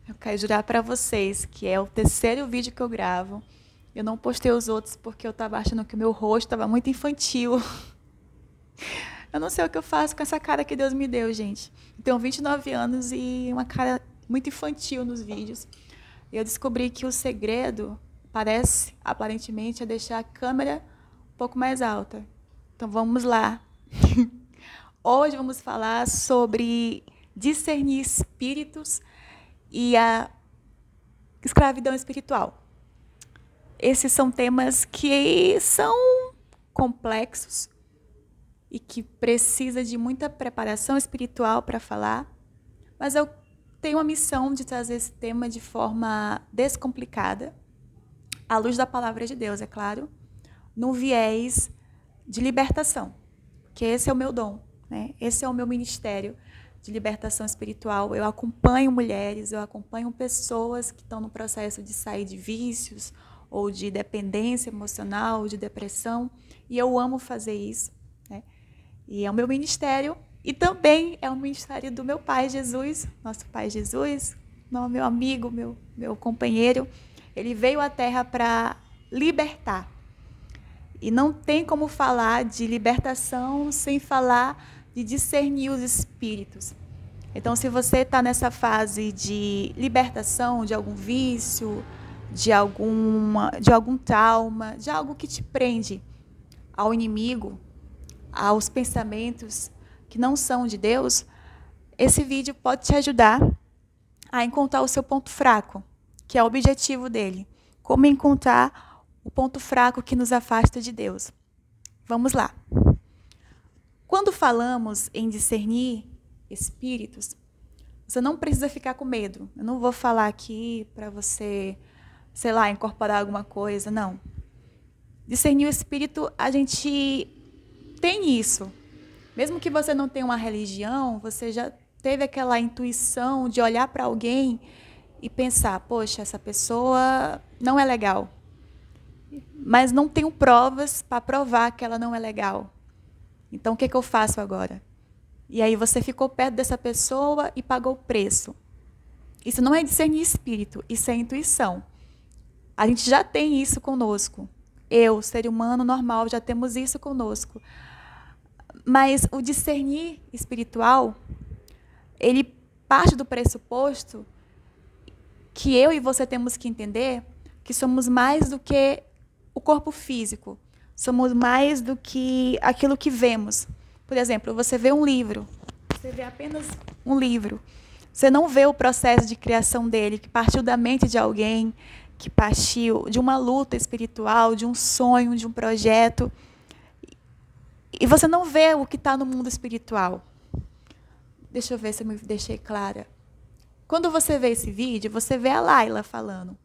Eu quero jurar para vocês que é o terceiro vídeo que eu gravo. Eu não postei os outros porque eu estava achando que o meu rosto estava muito infantil. Eu não sei o que eu faço com essa cara que Deus me deu, gente. Eu tenho 29 anos e uma cara muito infantil nos vídeos. Eu descobri que o segredo, aparentemente, é deixar a câmera um pouco mais alta. Então vamos lá. Hoje vamos falar sobre discernir espíritos e a escravidão espiritual. Esses são temas que são complexos e que precisa de muita preparação espiritual para falar, mas eu tenho a missão de trazer esse tema de forma descomplicada, à luz da palavra de Deus, é claro, num viés de libertação, que esse é o meu dom, né? Esse é o meu ministério de libertação espiritual. Eu acompanho mulheres, eu acompanho pessoas que estão no processo de sair de vícios ou de dependência emocional, de depressão, e eu amo fazer isso, né? E é o meu ministério, e também é o ministério do meu Pai Jesus, nosso Pai Jesus, meu amigo, meu companheiro. Ele veio à Terra para libertar. E não tem como falar de libertação sem falar de discernir os espíritos. Então, se você está nessa fase de libertação de algum vício, de algum trauma, de algo que te prende ao inimigo, aos pensamentos que não são de Deus, esse vídeo pode te ajudar a encontrar o seu ponto fraco, que é o objetivo dele. Como encontrar o ponto fraco que nos afasta de Deus. Vamos lá. Quando falamos em discernir espíritos, você não precisa ficar com medo. Eu não vou falar aqui para você, sei lá, incorporar alguma coisa, não. Discernir o espírito, a gente tem isso. Mesmo que você não tenha uma religião, você já teve aquela intuição de olhar para alguém e pensar, poxa, essa pessoa não é legal. Mas não tenho provas para provar que ela não é legal. Então, o que eu faço agora? E aí você ficou perto dessa pessoa e pagou o preço. Isso não é discernir espírito, isso é intuição. A gente já tem isso conosco. Eu, ser humano normal, já temos isso conosco. Mas o discernir espiritual, ele parte do pressuposto que eu e você temos que entender que somos mais do que o corpo físico. Somos mais do que aquilo que vemos. Por exemplo, você vê um livro, você vê apenas um livro. Você não vê o processo de criação dele, que partiu da mente de alguém, que partiu de uma luta espiritual, de um sonho, de um projeto. E você não vê o que está no mundo espiritual. Deixa eu ver se eu me deixei clara. Quando você vê esse vídeo, você vê a Laila falando.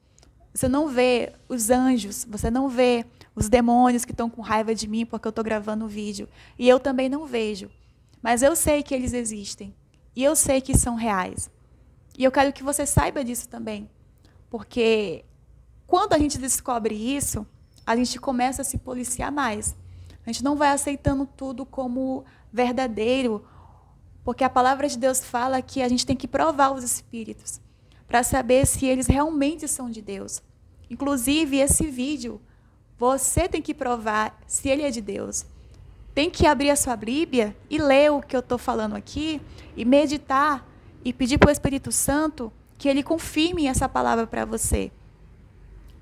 Você não vê os anjos, você não vê os demônios que estão com raiva de mim porque eu estou gravando o vídeo. E eu também não vejo. Mas eu sei que eles existem. E eu sei que são reais. E eu quero que você saiba disso também. Porque quando a gente descobre isso, a gente começa a se policiar mais. A gente não vai aceitando tudo como verdadeiro, porque a palavra de Deus fala que a gente tem que provar os espíritos para saber se eles realmente são de Deus. Inclusive, esse vídeo, você tem que provar se ele é de Deus. Tem que abrir a sua Bíblia e ler o que eu estou falando aqui, e meditar, e pedir para o Espírito Santo que ele confirme essa palavra para você.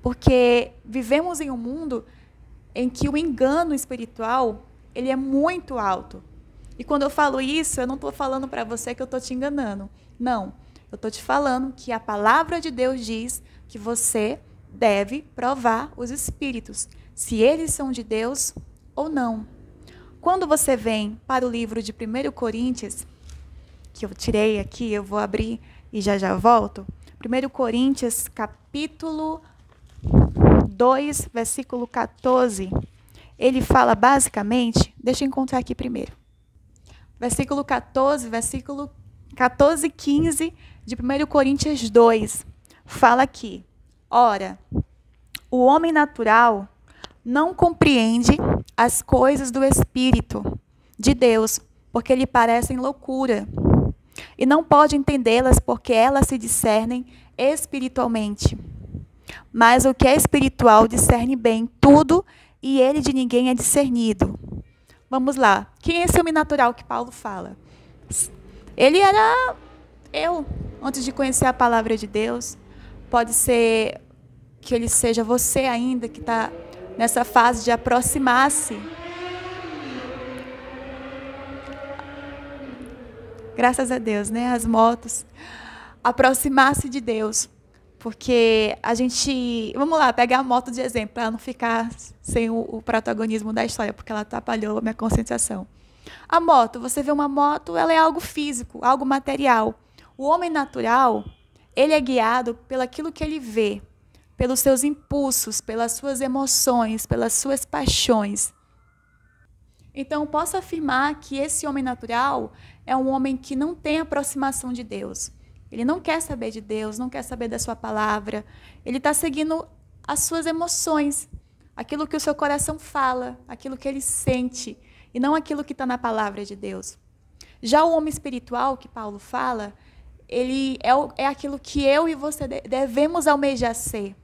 Porque vivemos em um mundo em que o engano espiritual ele é muito alto. E quando eu falo isso, eu não estou falando para você que eu estou te enganando. Não, eu estou te falando que a palavra de Deus diz que você deve provar os espíritos, se eles são de Deus ou não. Quando você vem para o livro de 1 Coríntios, que eu tirei aqui, eu vou abrir e já volto. 1 Coríntios, capítulo 2, versículo 14, ele fala basicamente, deixa eu encontrar aqui primeiro, versículo 14 e 15 de 1 Coríntios 2, fala aqui, ora, o homem natural não compreende as coisas do Espírito de Deus, porque lhe parecem loucura, e não pode entendê-las porque elas se discernem espiritualmente. Mas o que é espiritual discerne bem tudo e ele de ninguém é discernido. Vamos lá. Quem é esse homem natural que Paulo fala? Ele era eu, antes de conhecer a palavra de Deus. Pode ser que ele seja você ainda, que está nessa fase de aproximar-se. Graças a Deus, né? As motos. Aproximar-se de Deus. Porque a gente... Vamos lá, pegar a moto de exemplo, para não ficar sem o protagonismo da história, porque ela atrapalhou a minha concentração. A moto, você vê uma moto, ela é algo físico, algo material. O homem natural, ele é guiado pelaquilo que ele vê, pelos seus impulsos, pelas suas emoções, pelas suas paixões. Então, posso afirmar que esse homem natural é um homem que não tem aproximação de Deus. Ele não quer saber de Deus, não quer saber da sua palavra. Ele está seguindo as suas emoções, aquilo que o seu coração fala, aquilo que ele sente, e não aquilo que está na palavra de Deus. Já o homem espiritual, que Paulo fala, ele é aquilo que eu e você devemos almejar ser,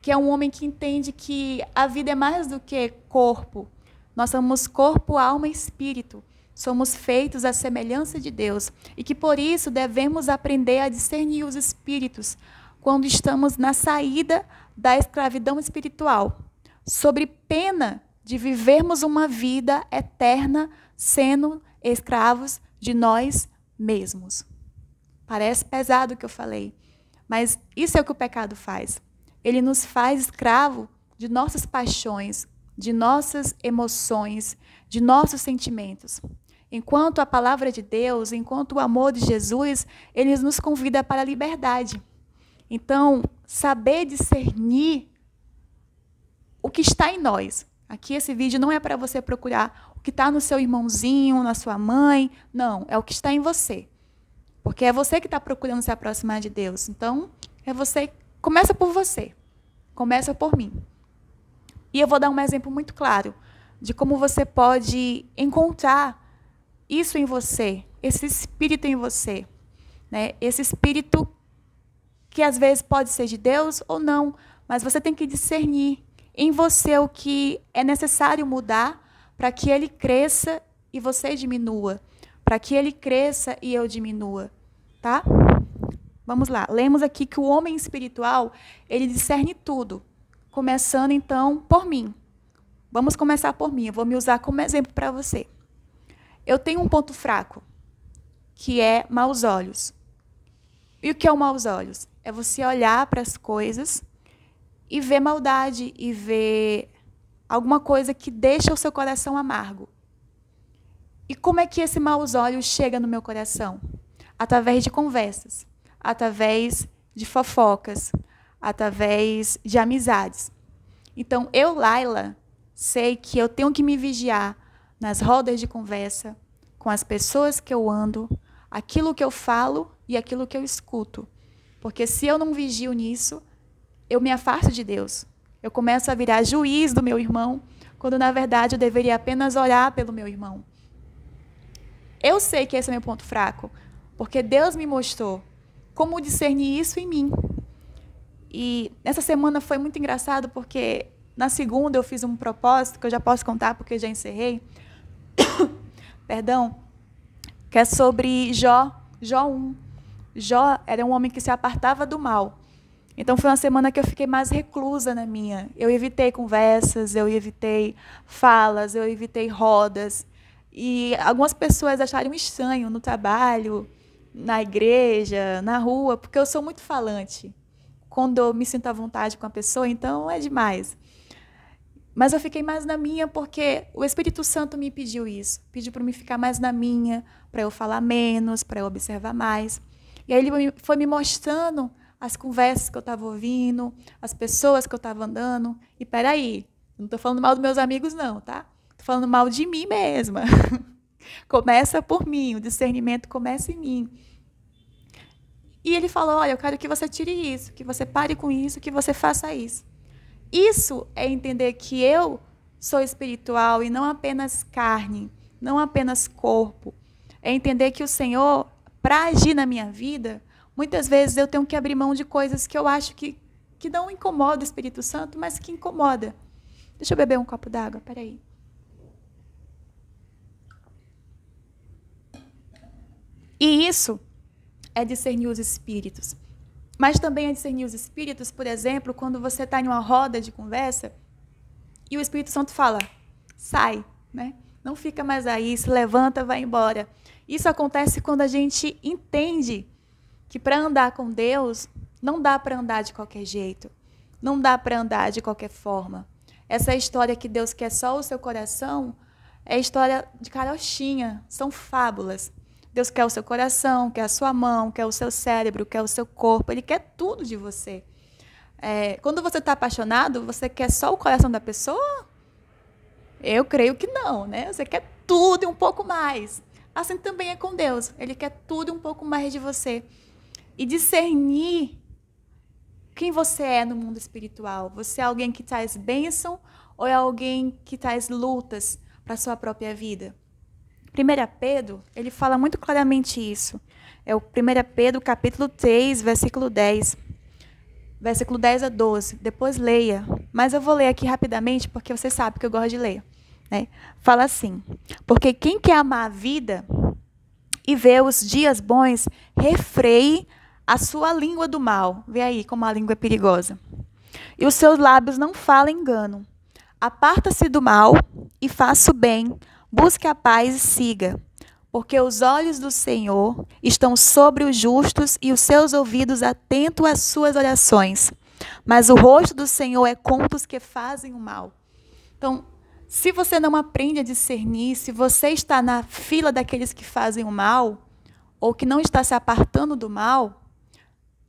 que é um homem que entende que a vida é mais do que corpo. Nós somos corpo, alma e espírito. Somos feitos à semelhança de Deus e que, por isso, devemos aprender a discernir os espíritos quando estamos na saída da escravidão espiritual, sob pena de vivermos uma vida eterna sendo escravos de nós mesmos. Parece pesado o que eu falei, mas isso é o que o pecado faz. Ele nos faz escravo de nossas paixões, de nossas emoções, de nossos sentimentos. Enquanto a palavra de Deus, enquanto o amor de Jesus, ele nos convida para a liberdade. Então, saber discernir o que está em nós. Aqui esse vídeo não é para você procurar o que está no seu irmãozinho, na sua mãe. Não, é o que está em você. Porque é você que está procurando se aproximar de Deus. Então, é você. Começa por você. Começa por mim. E eu vou dar um exemplo muito claro de como você pode encontrar isso em você, esse espírito em você, né? Esse espírito que às vezes pode ser de Deus ou não, mas você tem que discernir em você o que é necessário mudar para que ele cresça e você diminua, para que ele cresça e eu diminua, tá? Vamos lá, lemos aqui que o homem espiritual, ele discerne tudo, começando então por mim. Vamos começar por mim, eu vou me usar como exemplo para você. Eu tenho um ponto fraco, que é maus olhos. E o que é o maus olhos? É você olhar para as coisas e ver maldade, e ver alguma coisa que deixa o seu coração amargo. E como é que esse maus olhos chega no meu coração? Através de conversas, através de fofocas, através de amizades. Então, eu, Laila, sei que eu tenho que me vigiar nas rodas de conversa, com as pessoas que eu ando, aquilo que eu falo e aquilo que eu escuto. Porque se eu não vigio nisso, eu me afasto de Deus. Eu começo a virar juiz do meu irmão, quando na verdade eu deveria apenas orar pelo meu irmão. Eu sei que esse é o meu ponto fraco, porque Deus me mostrou como discernir isso em mim. E nessa semana foi muito engraçado, porque na segunda eu fiz um propósito, que eu já posso contar porque eu já encerrei, perdão, que é sobre Jó 1. Jó era um homem que se apartava do mal. Então foi uma semana que eu fiquei mais reclusa na minha. Eu evitei conversas, eu evitei falas, eu evitei rodas. E algumas pessoas acharam estranho no trabalho, na igreja, na rua, porque eu sou muito falante. Quando eu me sinto à vontade com a pessoa, então é demais. Mas eu fiquei mais na minha porque o Espírito Santo me pediu isso. Pediu para me ficar mais na minha, para eu falar menos, para eu observar mais. E aí ele foi me mostrando as conversas que eu estava ouvindo, as pessoas que eu estava andando. E peraí, não estou falando mal dos meus amigos não, tá? Estou falando mal de mim mesma. Começa por mim, o discernimento começa em mim. E ele falou, olha, eu quero que você tire isso, que você pare com isso, que você faça isso. Isso é entender que eu sou espiritual e não apenas carne, não apenas corpo. É entender que o Senhor para agir na minha vida, muitas vezes eu tenho que abrir mão de coisas que eu acho que não incomoda o Espírito Santo, mas que incomoda. Deixa eu beber um copo d'água, peraí. E isso é discernir os espíritos. Mas também é discernir os espíritos, por exemplo, quando você está em uma roda de conversa e o Espírito Santo fala, sai, né? Não fica mais aí, se levanta, vai embora. Isso acontece quando a gente entende que para andar com Deus, não dá para andar de qualquer jeito. Não dá para andar de qualquer forma. Essa história que Deus quer só o seu coração é história de carochinha, são fábulas. Deus quer o seu coração, quer a sua mão, quer o seu cérebro, quer o seu corpo. Ele quer tudo de você. Quando você está apaixonado, você quer só o coração da pessoa? Eu creio que não, né? Você quer tudo e um pouco mais. Assim também é com Deus. Ele quer tudo e um pouco mais de você. E discernir quem você é no mundo espiritual. Você é alguém que traz bênção ou é alguém que traz lutas para a sua própria vida? 1 Pedro, ele fala muito claramente isso. É o 1 Pedro, capítulo 3, versículo 10. Versículo 10 a 12. Depois leia. Mas eu vou ler aqui rapidamente, porque você sabe que eu gosto de ler. Né? Fala assim, porque quem quer amar a vida e ver os dias bons, refreie a sua língua do mal. Vê aí como a língua é perigosa. E os seus lábios não falem engano. Aparta-se do mal e faça o bem. Busque a paz e siga. Porque os olhos do Senhor estão sobre os justos e os seus ouvidos atentos às suas orações. Mas o rosto do Senhor é contra os que fazem o mal. Então, se você não aprende a discernir, se você está na fila daqueles que fazem o mal, ou que não está se apartando do mal,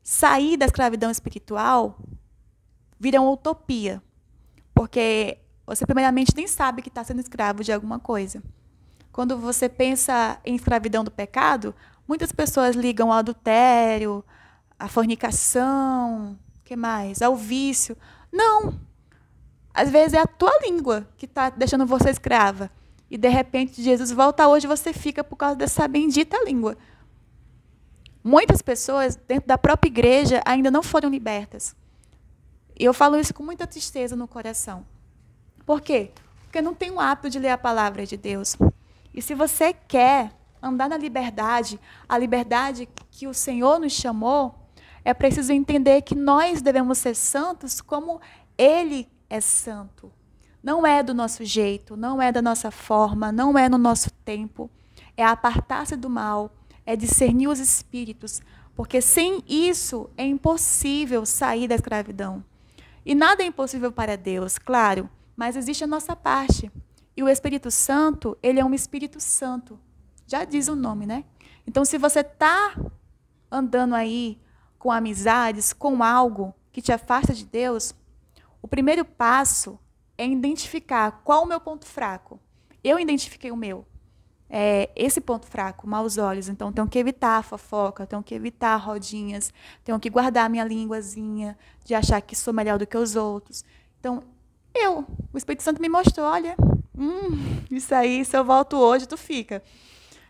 sair da escravidão espiritual vira uma utopia. Porque você, primeiramente, nem sabe que está sendo escravo de alguma coisa. Quando você pensa em escravidão do pecado, muitas pessoas ligam ao adultério, à fornicação, que mais? Ao vício. Não! Às vezes é a tua língua que está deixando você escrava. E, de repente, Jesus volta hoje e você fica por causa dessa bendita língua. Muitas pessoas, dentro da própria igreja, ainda não foram libertas. E eu falo isso com muita tristeza no coração. Por quê? Porque não tem o hábito de ler a palavra de Deus. E se você quer andar na liberdade, a liberdade que o Senhor nos chamou, é preciso entender que nós devemos ser santos como Ele é santo. Não é do nosso jeito, não é da nossa forma, não é no nosso tempo. É apartar-se do mal, é discernir os espíritos, porque sem isso é impossível sair da escravidão. E nada é impossível para Deus, claro, mas existe a nossa parte. E o Espírito Santo, ele é um Espírito Santo. Já diz o nome, né? Então, se você está andando aí com amizades, com algo que te afasta de Deus, o primeiro passo é identificar qual o meu ponto fraco. Eu identifiquei o meu. Esse ponto fraco, maus olhos. Então, tenho que evitar a fofoca, tenho que evitar rodinhas, tenho que guardar a minha linguazinha de achar que sou melhor do que os outros. Então, o Espírito Santo me mostrou, olha, isso aí, se eu volto hoje, tu fica.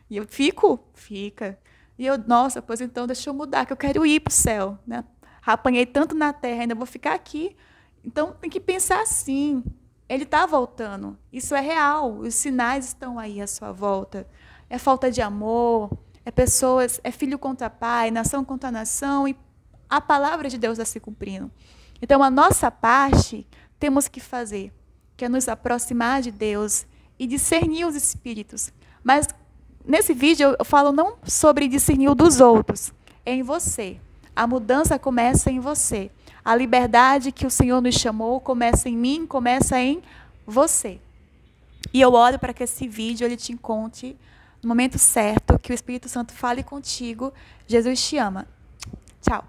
E eu fico? Fica. E eu, nossa, pois então deixa eu mudar, que eu quero ir para o céu. Né? Apanhei tanto na terra, ainda vou ficar aqui. Então, tem que pensar assim. Ele está voltando. Isso é real. Os sinais estão aí à sua volta. É falta de amor, é pessoas, é filho contra pai, nação contra nação, e a palavra de Deus está se cumprindo. Então, a nossa parte temos que fazer, que é nos aproximar de Deus e discernir os espíritos. Mas, nesse vídeo, eu falo não sobre discernir o dos outros, é em você. A mudança começa em você. A liberdade que o Senhor nos chamou começa em mim, começa em você. E eu oro para que esse vídeo ele te encontre no momento certo, que o Espírito Santo fale contigo. Jesus te ama. Tchau.